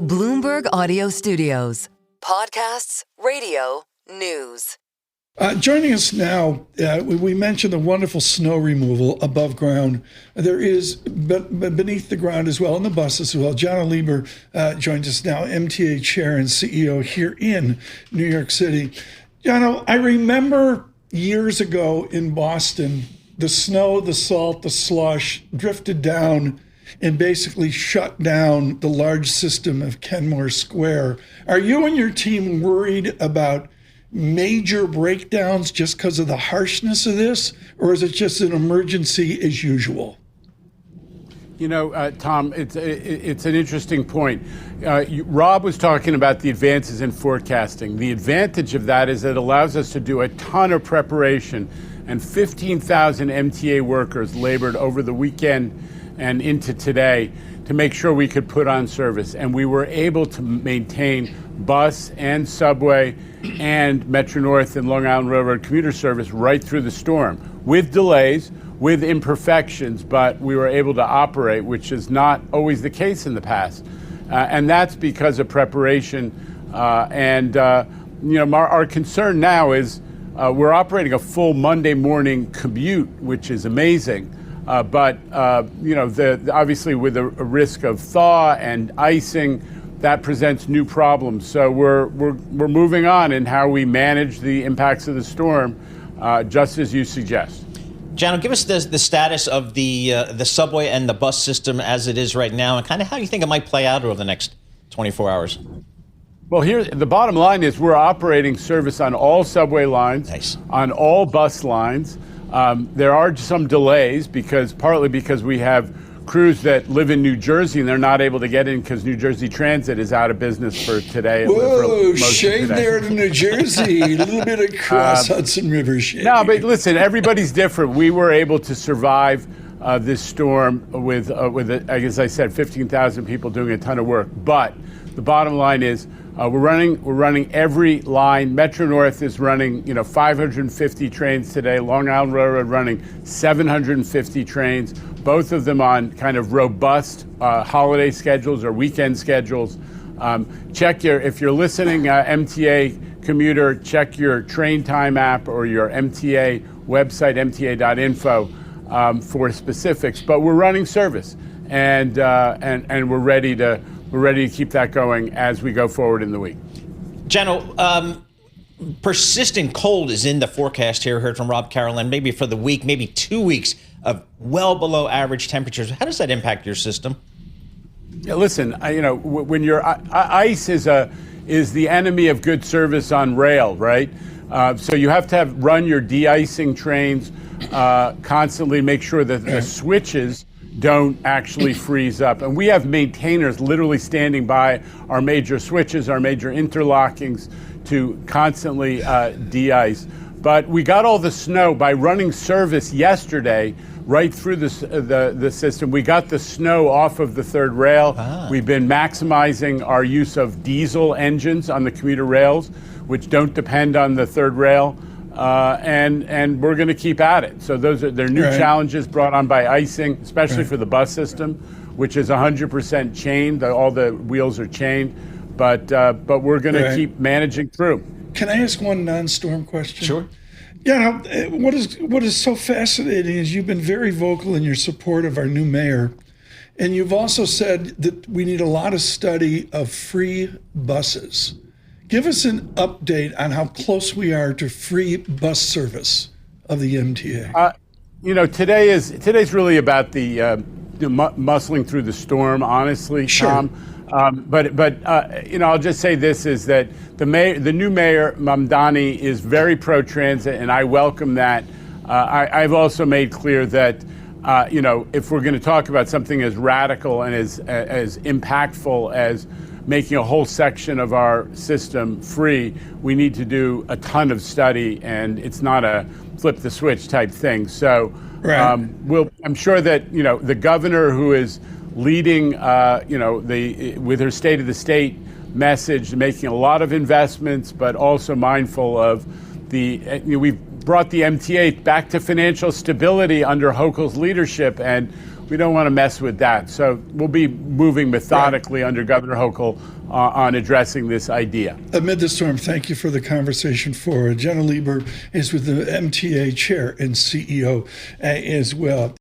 Bloomberg Audio Studios. Podcasts, radio, news. Joining us now, we mentioned the wonderful snow removal above ground. There is beneath the ground as well, in the buses as well. Janno Lieber joins us now, MTA Chair and CEO here in New York City. Janno, I remember years ago in Boston, the snow, the salt, the slush drifted down and basically shut down the large system of Kenmore Square. Are you and your team worried about major breakdowns just because of the harshness of this, or is it just an emergency as usual? You know, Tom, it's an interesting point. Rob was talking about the advances in forecasting. The advantage of that is it allows us to do a ton of preparation, and 15,000 MTA workers labored over the weekend and into today to make sure we could put on service. And we were able to maintain bus and subway and Metro North and Long Island Railroad commuter service right through the storm, with delays, with imperfections, but we were able to operate, which is not always the case in the past. And that's because of preparation. Our concern now is we're operating a full Monday morning commute, which is amazing. Obviously with a risk of thaw and icing, that presents new problems. So we're moving on in how we manage the impacts of the storm, just as you suggest. Janno, give us the status of the subway and the bus system as it is right now, and kind of how you think it might play out over the next 24 hours. Well, here the bottom line is we're operating service on all subway lines, nice, on all bus lines. There are some delays partly because we have crews that live in New Jersey and they're not able to get in because New Jersey Transit is out of business for today. Whoa, shade there to New Jersey. A little bit of cross Hudson River shade. No, but listen, everybody's different. We were able to survive this storm with as I said, 15,000 people doing a ton of work. But the bottom line is we're running every line. Metro North is running 550 trains today. Long Island Railroad running 750 trains. Both of them on kind of robust holiday schedules or weekend schedules. If you're listening, MTA commuter, check your train time app or your MTA website, mta.info, for specifics. But we're running service, and we're ready to keep that going as we go forward in the week. Janno, persistent cold is in the forecast here. Heard from Rob Carolan, maybe for the week, maybe 2 weeks of well below average temperatures. How does that impact your system? Yeah, listen, when you're ice is the enemy of good service on rail, right? So you have to run your de-icing trains constantly, make sure that the switches don't actually freeze up. And we have maintainers literally standing by our major switches, our major interlockings to constantly de-ice. But we got all the snow by running service yesterday right through the system. We got the snow off of the third rail. We've been maximizing our use of diesel engines on the commuter rails, which don't depend on the third rail. And we're going to keep at it. So they're new challenges brought on by icing, especially for the bus system, which is 100% chained. All the wheels are chained, but we're going to keep managing through. Can I ask one non-storm question? Sure. Yeah. What is so fascinating is you've been very vocal in your support of our new mayor, and you've also said that we need a lot of study of free buses. Give us an update on how close we are to free bus service of the MTA. Today's really about the muscling through the storm, honestly, sure. Tom. I'll just say this is that the new mayor, Mamdani, is very pro-transit, and I welcome that. I've also made clear that, if we're going to talk about something as radical and as impactful as making a whole section of our system free, we need to do a ton of study, and it's not a flip the switch type thing. So I'm sure that, the governor who is leading, with her State of the State message, making a lot of investments, but also mindful of we've brought the MTA back to financial stability under Hochul's leadership, and we don't want to mess with that. So we'll be moving methodically under Governor Hochul on addressing this idea. Amid the storm, thank you for the conversation. Janno Lieber is with the MTA chair and CEO as well.